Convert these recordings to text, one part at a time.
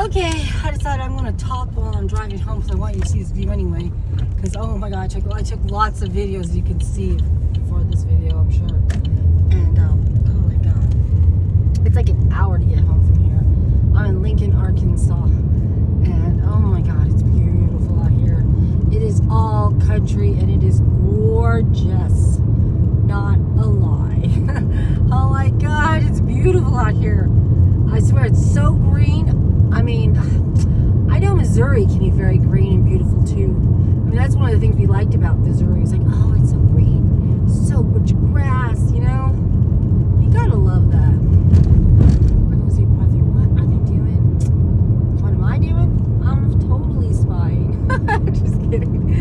Okay, I decided I'm gonna talk while I'm driving home because I want you to see this view anyway. Because oh my god, I took lots of videos you can see for this video, I'm sure. And oh my god, it's like an hour to get home from here. I'm in Lincoln, Arkansas, and oh my god, it's beautiful out here. It is all country and it is gorgeous. Not a lie. Oh my god, it's beautiful out here. I swear it's so green. I mean, I know Missouri can be very green and beautiful too. I mean, that's one of the things we liked about Missouri. It's like, oh, it's so green, so much grass, you know? You gotta love that. What are they doing? What am I doing? I'm totally spying. Just kidding.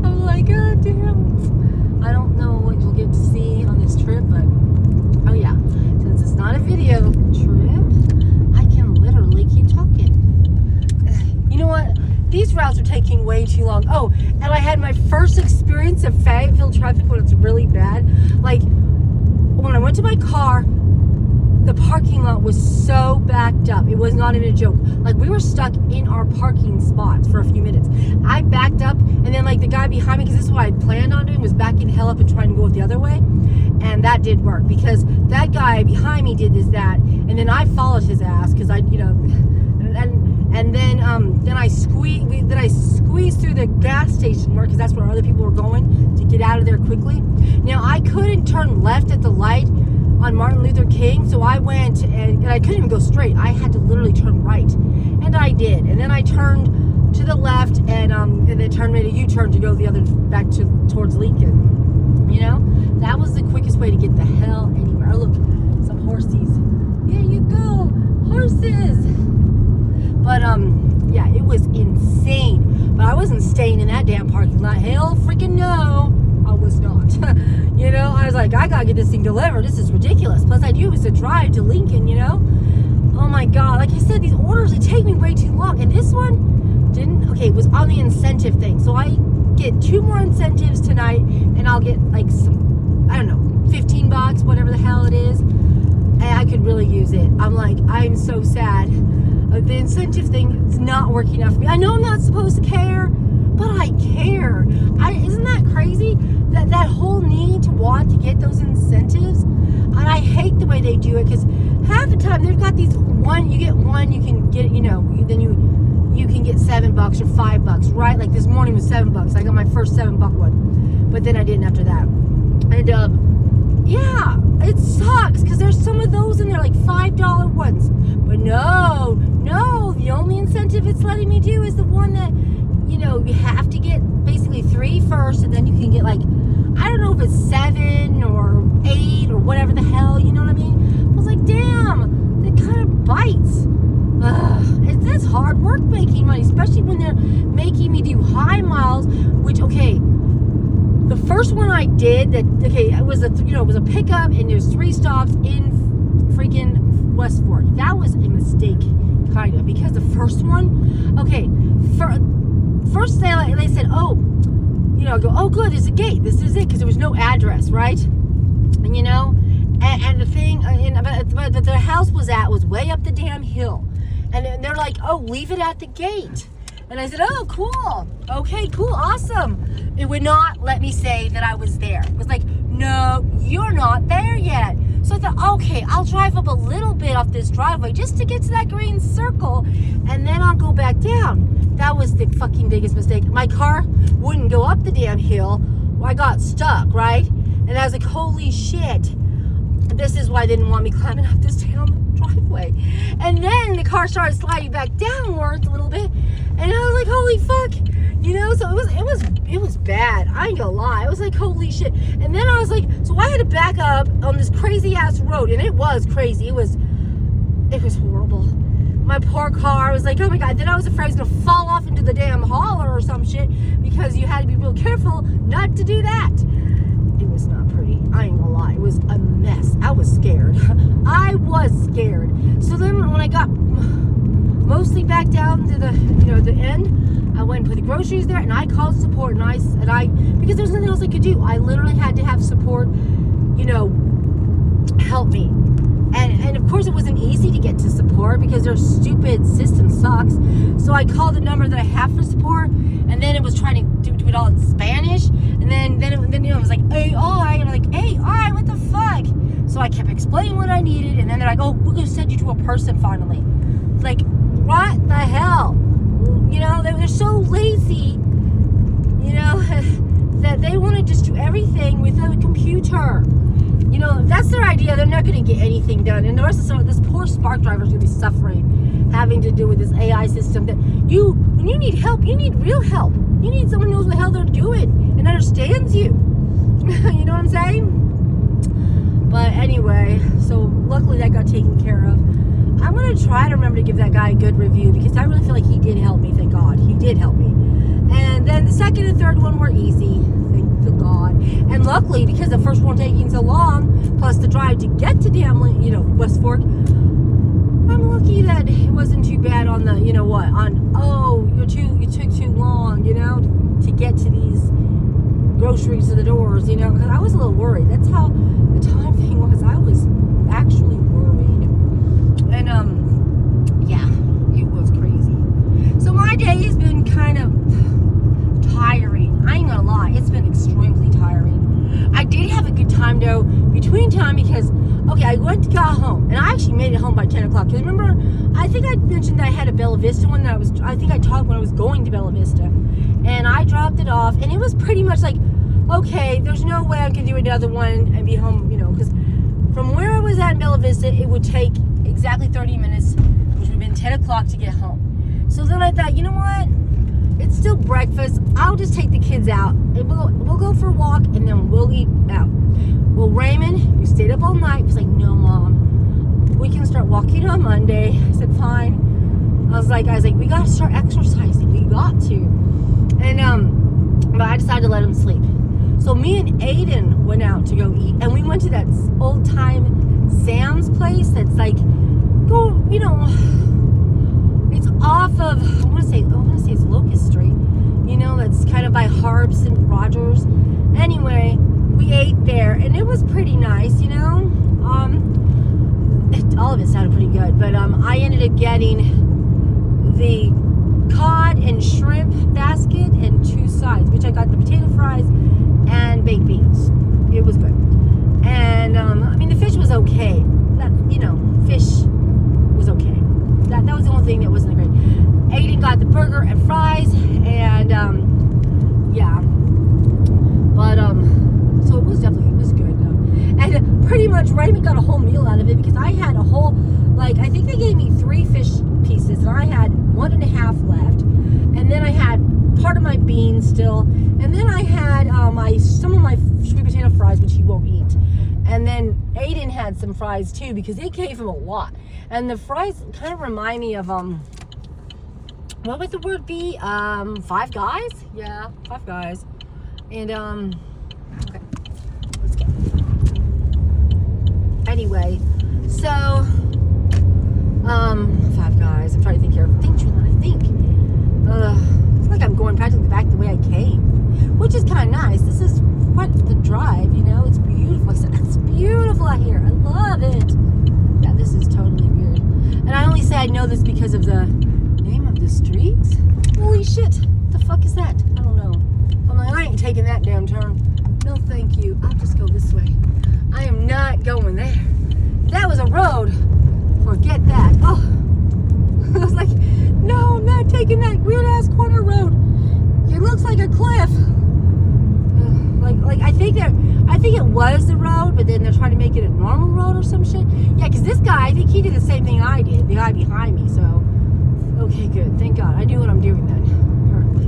I'm like, oh, damn. I don't know what you'll get to see on this trip, but oh yeah, since it's not a video trip, I can literally keep talking. You know what? These routes are taking way too long. Oh, and I had my first experience of Fayetteville traffic when it's really bad. Like, when I went to my car, the parking lot was so backed up. It was not even a joke. Like, we were stuck in our parking spots for a few minutes. I backed up, and then, like, the guy behind me, because this is what I planned on doing, was backing the hell up and trying to go the other way. And that did work, because that guy behind me did that, and then I followed his ass, because I, you know, and then I squeezed through the gas station more, because that's where other people were going to get out of there quickly. Now, I couldn't turn left at the light on Martin Luther King, so I went, and I couldn't even go straight. I had to literally turn right, and I did. And then I turned to the left, and then made a U-turn to go the other back towards Lincoln. You know, that was the quickest way to get the hell anywhere. Oh, look, some horsies. There you go, horses. But yeah, it was insane. But I wasn't staying in that damn parking lot. Hell freaking no, I was not. You know, I was like, I gotta get this thing delivered. This is ridiculous. Plus, I knew it was a drive to Lincoln, you know? Oh my God. Like I said, these orders, they take me way too long. And this one didn't, okay, it was on the incentive thing. So I get 2 more incentives tonight, and I'll get like some, I don't know, $15, whatever the hell it is. And I could really use it. I'm like, I'm so sad. The incentive thing is not working out for me. I know I'm not supposed to care, but I care. Isn't that crazy? That whole need to want to get those incentives. And I hate the way they do it, because half the time they've got these you get one, you can get, you know, then you can get $7 or $5, right? Like this morning was $7. I got my first $7 one, but then I didn't after that. And yeah, it sucks, because there's some of those in there, like $5 ones. But no, the only incentive it's letting me do is the one that, you know, you have to get basically 3 first, and then you can get like, I don't know if it's 7 or 8 or whatever the hell, you know what I mean? I was like, damn, that kind of bites. It's hard work making money, especially when they're making me do high miles, which, okay, the first one I did, it was a pickup, and there's 3 stops in freaking West Fork. That was a mistake, kind of, because the first one, okay, first they said, oh, you know, I go, oh good, there's a gate, this is it, because there was no address, right? And you know, and the thing, but the house was way up the damn hill, and they're like, oh, leave it at the gate. And I said, oh, cool. Okay, cool, awesome. It would not let me say that I was there. It was like, no, you're not there yet. So I thought, okay, I'll drive up a little bit off this driveway just to get to that green circle, and then I'll go back down. That was the fucking biggest mistake. My car wouldn't go up the damn hill. I got stuck, right? And I was like, holy shit. This is why they didn't want me climbing up this damn driveway. And then the car started sliding back downwards a little bit, and I was like, holy fuck, you know. So it was bad. I ain't gonna lie. It was like, holy shit. And then I was like, so I had to back up on this crazy ass road, and it was crazy. It was horrible. My poor car was like, oh my God. Then I was afraid I was gonna fall off into the damn holler or some shit, because you had to be real careful not to do that. It was not pretty. I ain't gonna lie. It was a mess. I was scared. I was scared. So then when I got mostly back down to the, you know, the end, I went and put the groceries there, and I called support, and I because there's nothing else I could do. I literally had to have support, you know, help me. And of course it wasn't easy to get to support because their stupid system sucks. So I called the number that I have for support, and then it was trying to do it all in Spanish, and then it was like AI, and I'm like, AI, what the fuck? So I kept explaining what I needed, and then they're like, oh, we're gonna send you to a person finally. Like, what the hell? They're so lazy, that they want to just do everything with a computer. That's their idea. They're not going to get anything done. And the rest of this poor Spark driver is going to be suffering, having to do with this AI system. That when you need help, you need real help. You need someone who knows what the hell they're doing and understands you. You know what I'm saying? But anyway, so luckily that got taken care of. I'm going to try to remember to give that guy a good review because I really feel like he did help me. Thank God. He did help me. And then the second and third one were easy. Thank God. And luckily, because the first one taking so long, plus the drive to get to West Fork, I'm lucky that it wasn't too bad on the, you took too long, to get to these groceries to the doors, because I was a little worried. That's how the time thing was. I was actually worried. And, yeah, it was crazy. So my day has been kind of tiring. I ain't gonna lie, it's been extremely tiring. I did have a good time though, between time, because I got home, and I actually made it home by 10 o'clock. Because remember, I think I mentioned that I had a Bella Vista one that I think I talked when I was going to Bella Vista, and I dropped it off, and it was pretty much like, okay, there's no way I can do another one and be home, because from where I was at in Bella Vista, it would take exactly 30 minutes, which would have been 10 o'clock to get home. So then I thought, you know what? It's still breakfast. I'll just take the kids out. And we'll go for a walk, and then we'll eat out. Well, Raymond, who stayed up all night, was like, no, Mom, we can start walking on Monday. I said, fine. I was like, we got to start exercising. We got to. And, but I decided to let him sleep. So me and Aiden went out to go eat, and we went to that old-time Sam's place that's like, it's off of, I want to say it's Locust Street, that's kind of by Harbs and Rogers. Anyway, we ate there, and it was pretty nice, all of it sounded pretty good, but I ended up getting the cod and shrimp basket and 2 sides, which I got the potato fries and baked beans. It was good. And the fish was okay. Fish was okay. That was the only thing that wasn't great. Aiden got the burger and fries, and yeah. But so it was good. And pretty much Raymond got a whole meal out of it, because I had a whole, I think they gave me 3 fish pieces, and I had 1.5 left. And then I had part of my beans still, and then I had some of my sweet potato fries, which he won't eat. And then Aiden had some fries too, because they gave him a lot. And the fries kind of remind me of what would the word be? Five Guys? Yeah, Five Guys. And okay, let's go. Anyway, so Five Guys. I'm trying to think here. Think, Trulon, I think. It's like I'm going practically back the way I came, which is kind of nice. This is quite the drive, It's beautiful. It's beautiful out here. I love it. Yeah, this is totally weird. And I only say I know this because of the name of the streets. Holy shit. What the fuck is that? I don't know. I'm like, I ain't taking that damn turn. No, thank you. I'll just go this way. I am not going there. That was a road. Forget that. Oh. I was like, no, I'm not taking that weird ass corner road. It looks like a cliff. I think it was the road, but then they're trying to make it a normal road or some shit. Yeah, because this guy, I think he did the same thing I did. The guy behind me. So, okay, good. Thank God. I knew what I'm doing then. Apparently.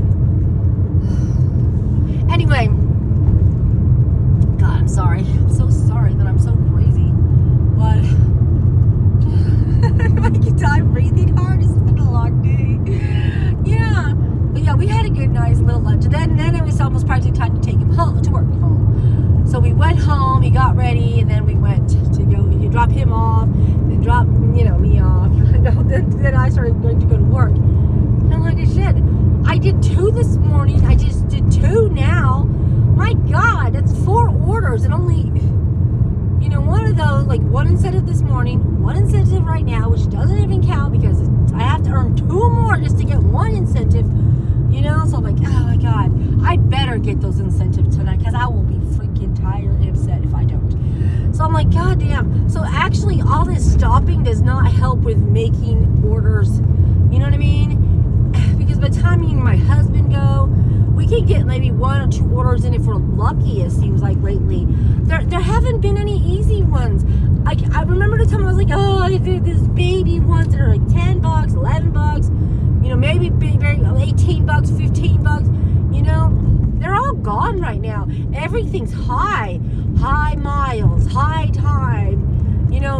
Anyway, God, I'm sorry. I'm so sorry that I'm so crazy. But I can die breathing hard. It's been a long day. Yeah. But yeah, we had a good, nice little lunch. And then it was almost practically time to take him home, to work home. So we went home, he got ready, and then we went to go, you drop him off, then drop, me off. Then I started going to go to work. And I'm like, shit, I did 2 this morning. I just did 2 now. My God, that's 4 orders and only, one of those, like one incentive this morning, one incentive right now, which doesn't even count because I have to earn 2 more just to get one incentive, so I'm like, oh my God, I better get those incentives tonight because I will be freaking tired and upset if I don't. So I'm like, God damn. So actually all this stopping does not help with making orders, you know what I mean? Because by the time me and my husband go, we can get maybe 1 or 2 orders in if we're lucky, it seems like lately. There haven't been any easy ones. I remember the time I was like, oh, I did this baby ones that are like $10, $11, maybe big, very $18, $15, they're all gone right now. Everything's high miles, high time,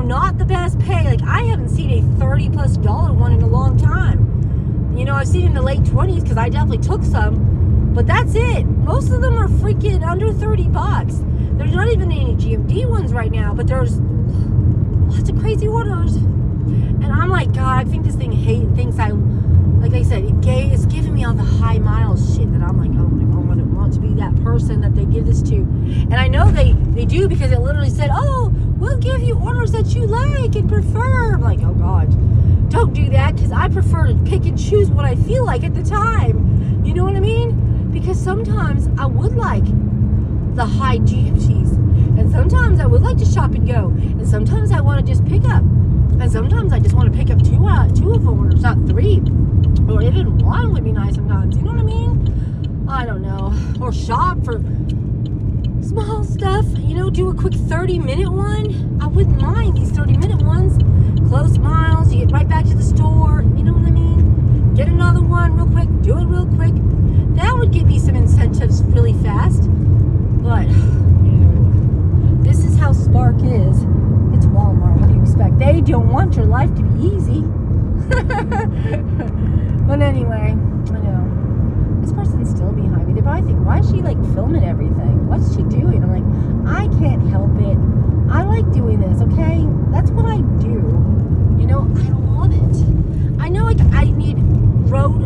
not the best pay. Like I haven't seen a $30+ one in a long time. I've seen in the late 20s because I definitely took some, but that's it. Most of them are freaking under $30. There's not even any GMD ones right now, but there's lots of crazy orders. And I'm like, God, I think this thing thinks like I said, it's giving me all the high miles shit that I'm like, oh my God, I don't want to be that person that they give this to. And I know they do because it literally said, oh, we'll give you orders that you like and prefer. I'm like, oh God, don't do that because I prefer to pick and choose what I feel like at the time. You know what I mean? Because sometimes I would like the high GMTs, and sometimes I would like to shop and go, and sometimes I want to just pick up, and sometimes I just want to pick up two of them, or not 3, or even 1 would be nice sometimes. You know what I mean? I don't know. Or shop for small stuff. Do a quick 30-minute one. I wouldn't mind these 30-minute ones. Close miles. You get right back to the store. You know what I mean? Get another one real quick. Do it real quick. That would give me some incentives really fast. But this is how Spark is. It's Walmart. What do you expect? They don't want your life to be easy. But anyway, I know. This person's still behind me. They probably think, why is she like filming everything? What's she doing? I'm like, I can't help it. I like doing this, okay? That's what I do. I love it. I know like I need road,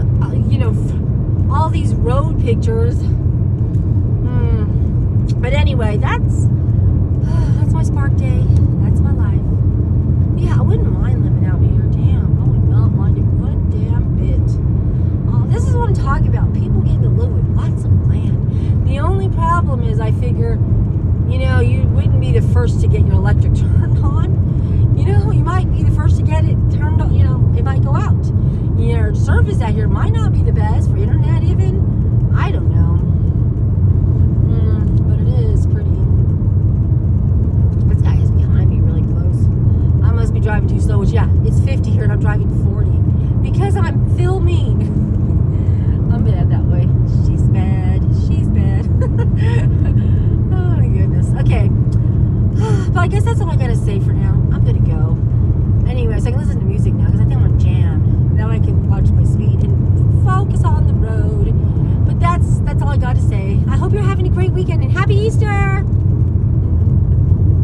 all these road pictures. But anyway, that's my Spark day. That's my life. Yeah, I wouldn't mind living out here. Damn, I would not mind it one damn bit. This is what I'm talking about. People getting to live with lots of land. The only problem is I figure, you wouldn't be the first to get your electric turned on. You might be the first to get it turned on. It might go out. Your service out here might not be the best for internet even. I don't know. But it is pretty. This guy is behind me really close. I must be driving too slow, which yeah, it's 50 here and I'm driving 40. Because I'm filming. I'm bad that way. She's bad.